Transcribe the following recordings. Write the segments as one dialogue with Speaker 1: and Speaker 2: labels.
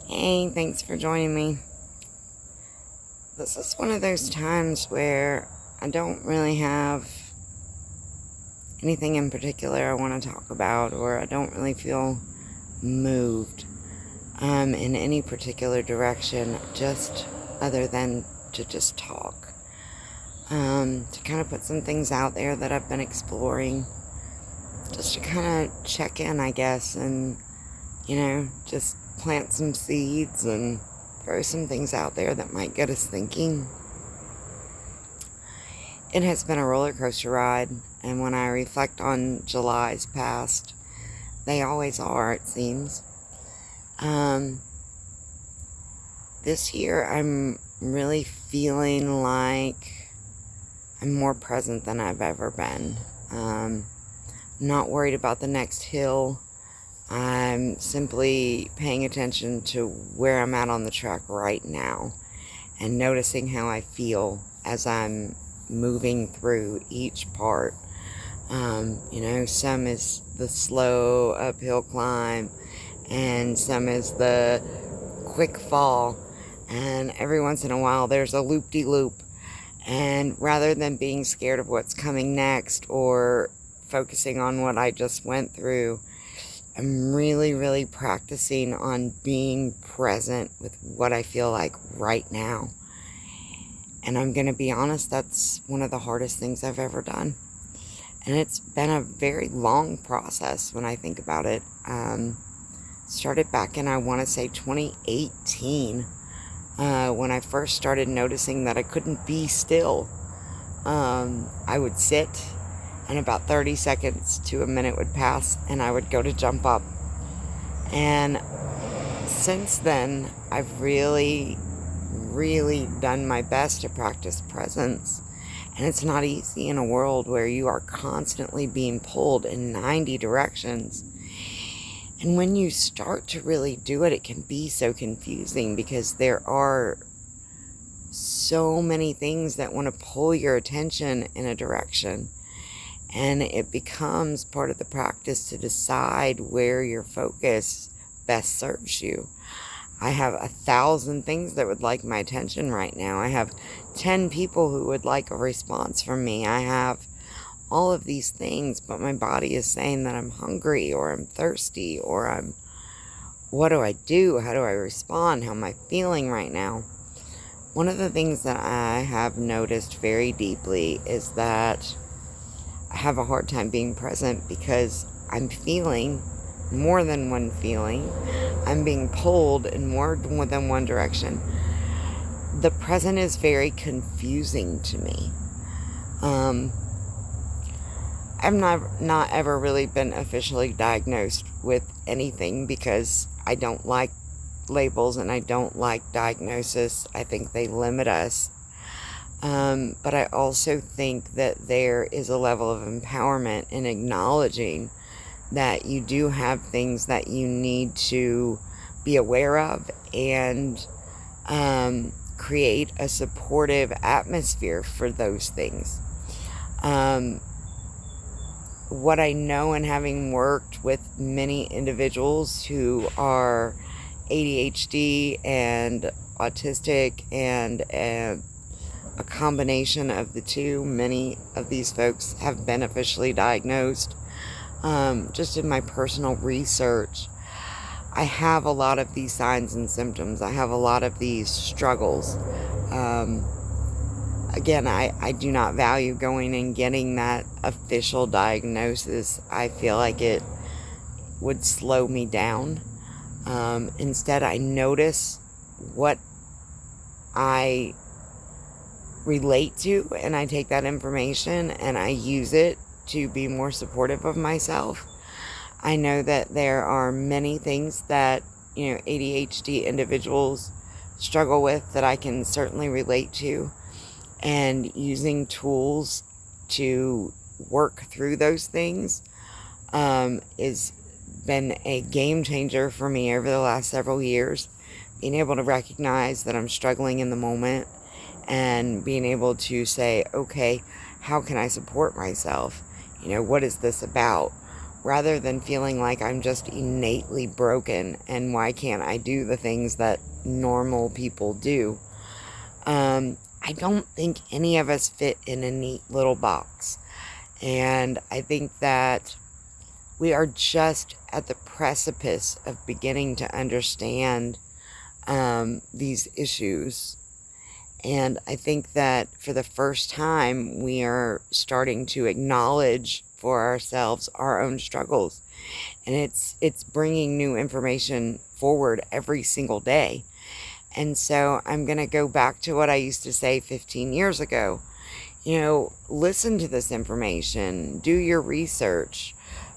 Speaker 1: Hey, thanks for joining me. This is one of those times where I don't really have anything in particular I want to talk about, or I don't really feel moved in any particular direction, just other than to just talk. To kind of put some things out there that I've been exploring, just to kind of check in, I guess, and, just plant some seeds and throw some things out there that might get us thinking. It has been a roller coaster ride, and when I reflect on July's past, they always are, it seems. This year I'm really feeling like I'm more present than I've ever been. Not worried about the next hill. I'm simply paying attention to where I'm at on the track right now and noticing how I feel as I'm moving through each part. Some is the slow uphill climb, and some is the quick fall, and every once in a while there's a loop-de-loop. And rather than being scared of what's coming next or focusing on what I just went through, I'm really, really practicing on being present with what I feel like right now. And I'm going to be honest, that's one of the hardest things I've ever done. And it's been a very long process when I think about it. Started back in, I want to say, 2018, when I first started noticing that I couldn't be still. I would sit, and about 30 seconds to a minute would pass, and I would go to jump up. And since then, I've really, really done my best to practice presence. And it's not easy in a world where you are constantly being pulled in 90 directions. And when you start to really do it, it can be so confusing because there are so many things that want to pull your attention in a direction. And it becomes part of the practice to decide where your focus best serves you. I have 1,000 things that would like my attention right now. I have 10 people who would like a response from me. I have all of these things, but my body is saying that I'm hungry, or I'm thirsty, or what do I do? How do I respond? How am I feeling right now? One of the things that I have noticed very deeply is that I have a hard time being present because I'm feeling more than one feeling. I'm being pulled in more than one direction. The present is very confusing to me. I've not ever really been officially diagnosed with anything because I don't like labels and I don't like diagnosis. I think they limit us. But I also think that there is a level of empowerment in acknowledging that you do have things that you need to be aware of and create a supportive atmosphere for those things. What I know, and having worked with many individuals who are ADHD and autistic and a combination of the two, many of these folks have been officially diagnosed. Just in my personal research, I have a lot of these signs and symptoms. I have a lot of these struggles. Again, I do not value going and getting that official diagnosis. I feel like it would slow me down. Instead, I notice what I relate to, and I take that information and I use it to be more supportive of myself. I know that there are many things that, ADHD individuals struggle with that I can certainly relate to, and using tools to work through those things has been a game changer for me over the last several years. Being able to recognize that I'm struggling in the moment and being able to say, okay, how can I support myself? What is this about? rather than feeling like I'm just innately broken and why can't I do the things that normal people do. I don't think any of us fit in a neat little box. And I think that we are just at the precipice of beginning to understand these issues. And I think that for the first time, we are starting to acknowledge for ourselves our own struggles. And it's bringing new information forward every single day. And so I'm going to go back to what I used to say 15 years ago. Listen to this information, do your research,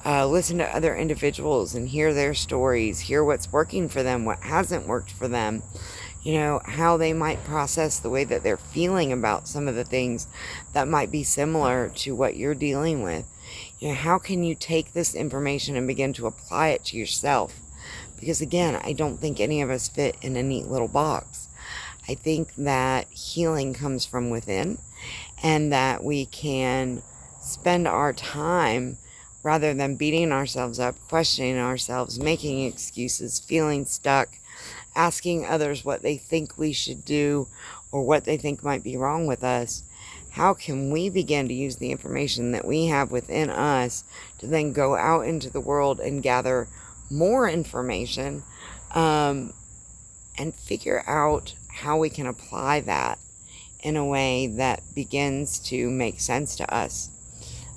Speaker 1: listen to other individuals and hear their stories, hear what's working for them, what hasn't worked for them, how they might process the way that they're feeling about some of the things that might be similar to what you're dealing with. How can you take this information and begin to apply it to yourself? Because again, I don't think any of us fit in a neat little box. I think that healing comes from within, and that we can spend our time, rather than beating ourselves up, questioning ourselves, making excuses, feeling stuck, asking others what they think we should do or what they think might be wrong with us. How can we begin to use the information that we have within us to then go out into the world and gather more information, and figure out how we can apply that in a way that begins to make sense to us?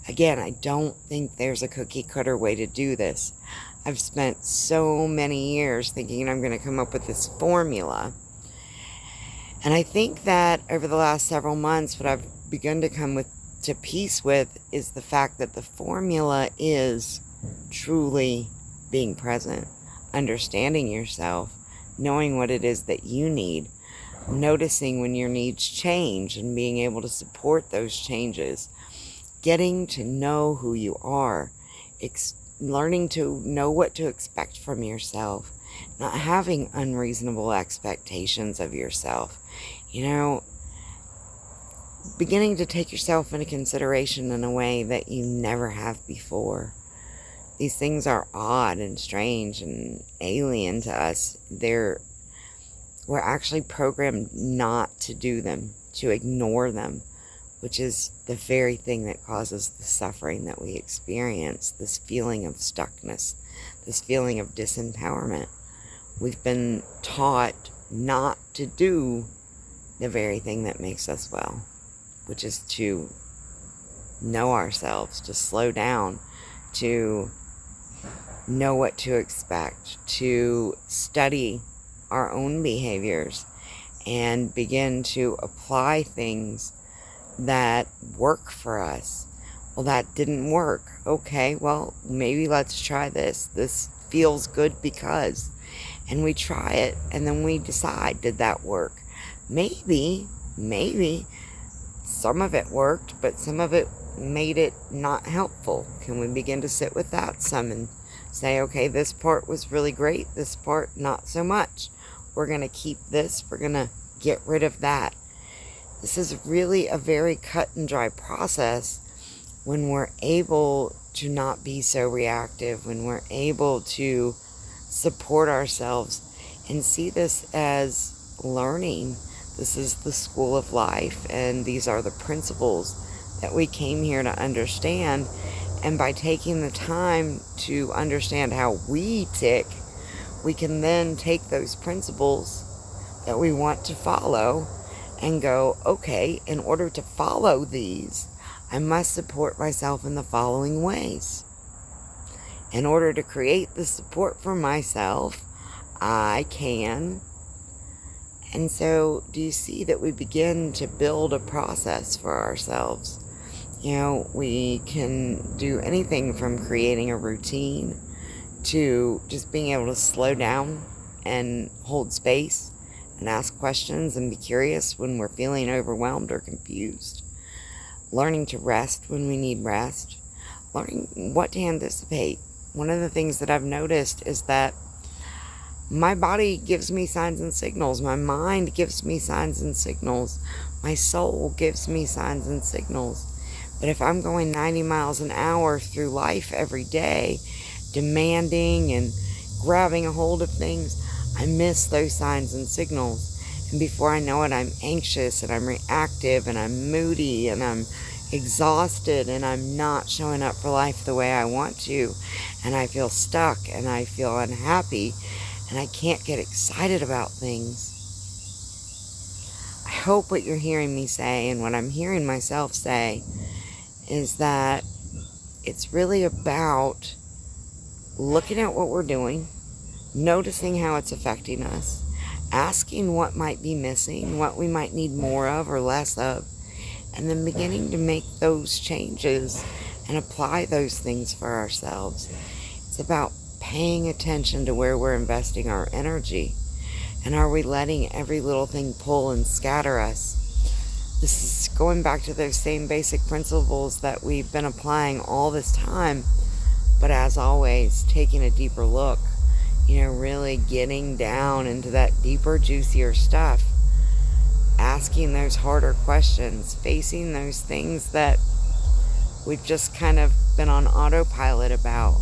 Speaker 1: Again, I don't think there's a cookie cutter way to do this. I've spent so many years thinking I'm going to come up with this formula. And I think that over the last several months, what I've begun to come to peace with is the fact that the formula is truly being present, understanding yourself, knowing what it is that you need, noticing when your needs change and being able to support those changes, getting to know who you are, learning to know what to expect from yourself, not having unreasonable expectations of yourself, beginning to take yourself into consideration in a way that you never have before. These things are odd and strange and alien to us. We're actually programmed not to do them, to ignore them, which is the very thing that causes the suffering that we experience, this feeling of stuckness, this feeling of disempowerment. We've been taught not to do the very thing that makes us well, which is to know ourselves, to slow down, to know what to expect, to study our own behaviors and begin to apply things that work for us. Well, that didn't work. Okay, well, maybe let's try this. This feels good because. And we try it, and then we decide, did that work? Maybe some of it worked, but some of it made it not helpful. Can we begin to sit with that some and say, okay, this part was really great, this part not so much. We're going to keep this, we're going to get rid of that. This is really a very cut and dry process when we're able to not be so reactive, when we're able to support ourselves and see this as learning. This is the school of life, and these are the principles that we came here to understand. And by taking the time to understand how we tick, we can then take those principles that we want to follow and go, okay, in order to follow these, I must support myself in the following ways. In order to create the support for myself, I can. And so, do you see that we begin to build a process for ourselves? We can do anything from creating a routine to just being able to slow down and hold space and ask questions and be curious when we're feeling overwhelmed or confused. Learning to rest when we need rest. Learning what to anticipate. One of the things that I've noticed is that my body gives me signs and signals. My mind gives me signs and signals. My soul gives me signs and signals. But if I'm going 90 miles an hour through life every day, demanding and grabbing a hold of things, I miss those signs and signals. And before I know it, I'm anxious and I'm reactive and I'm moody and I'm exhausted and I'm not showing up for life the way I want to. And I feel stuck and I feel unhappy and I can't get excited about things. I hope what you're hearing me say and what I'm hearing myself say is that it's really about looking at what we're doing, noticing how it's affecting us, asking what might be missing, what we might need more of or less of, and then beginning to make those changes and apply those things for ourselves. It's about paying attention to where we're investing our energy. And are we letting every little thing pull and scatter us? This is going back to those same basic principles that we've been applying all this time. But as always, taking a deeper look, really getting down into that deeper, juicier stuff, asking those harder questions, facing those things that we've just kind of been on autopilot about.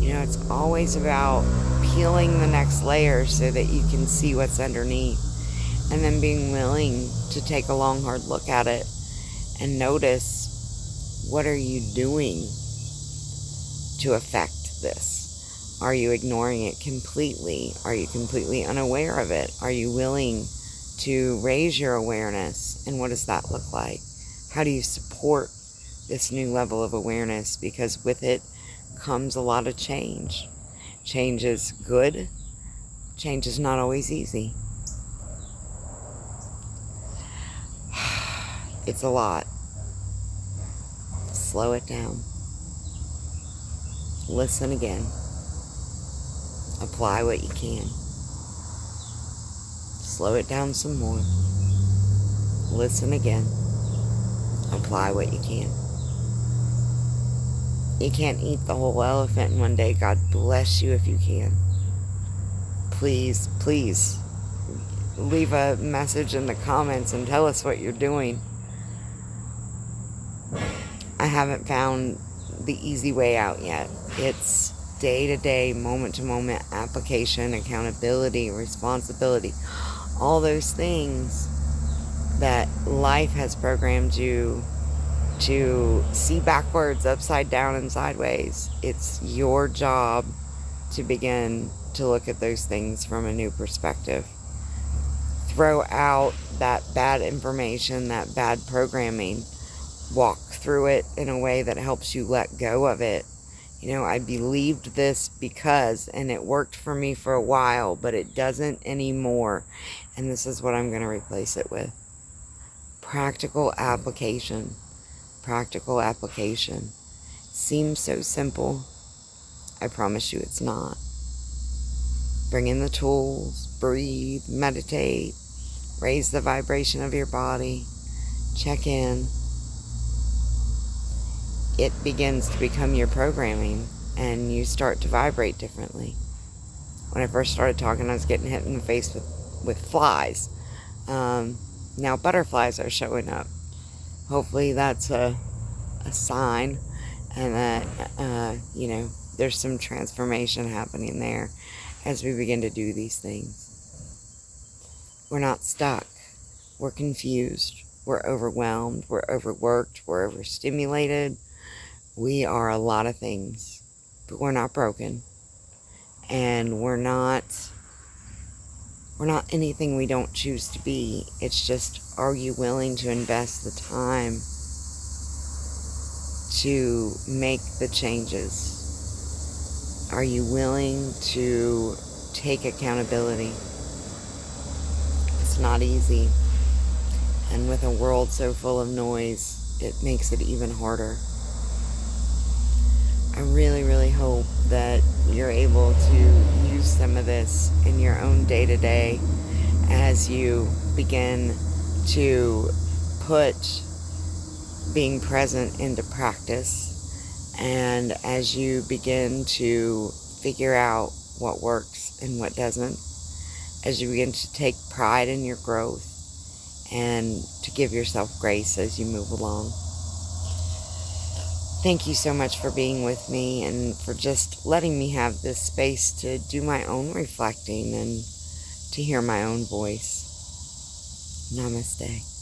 Speaker 1: It's always about peeling the next layer so that you can see what's underneath, and then being willing to take a long, hard look at it and notice, what are you doing to affect this? Are you ignoring it completely? Are you completely unaware of it? Are you willing to raise your awareness? And what does that look like? How do you support this new level of awareness? Because with it comes a lot of change. Change is good. Change is not always easy. It's a lot. Slow it down. Listen again. Apply what you can. Slow it down some more. Listen again. Apply what you can. You can't eat the whole elephant in one day. God bless you if you can. Please, please, leave a message in the comments and tell us what you're doing. I haven't found the easy way out yet. It's day-to-day, moment-to-moment application, accountability, responsibility, all those things that life has programmed you to see backwards, upside down, and sideways. It's your job to begin to look at those things from a new perspective. Throw out that bad information, that bad programming. Walk through it in a way that helps you let go of it. I believed this because, and it worked for me for a while, but it doesn't anymore. And this is what I'm going to replace it with. Practical application. Practical application. Seems so simple. I promise you it's not. Bring in the tools, breathe, meditate, raise the vibration of your body, check in. It begins to become your programming and you start to vibrate differently. When I first started talking, I was getting hit in the face with flies. Now butterflies are showing up. Hopefully that's a sign, and that, there's some transformation happening there as we begin to do these things. We're not stuck. We're confused. We're overwhelmed. We're overworked. We're overstimulated. We are a lot of things, but we're not broken. And we're not anything we don't choose to be. It's just, are you willing to invest the time to make the changes? Are you willing to take accountability? It's not easy. And with a world so full of noise, it makes it even harder. I really, really hope that you're able to use some of this in your own day-to-day as you begin to put being present into practice, and as you begin to figure out what works and what doesn't, as you begin to take pride in your growth and to give yourself grace as you move along. Thank you so much for being with me and for just letting me have this space to do my own reflecting and to hear my own voice. Namaste.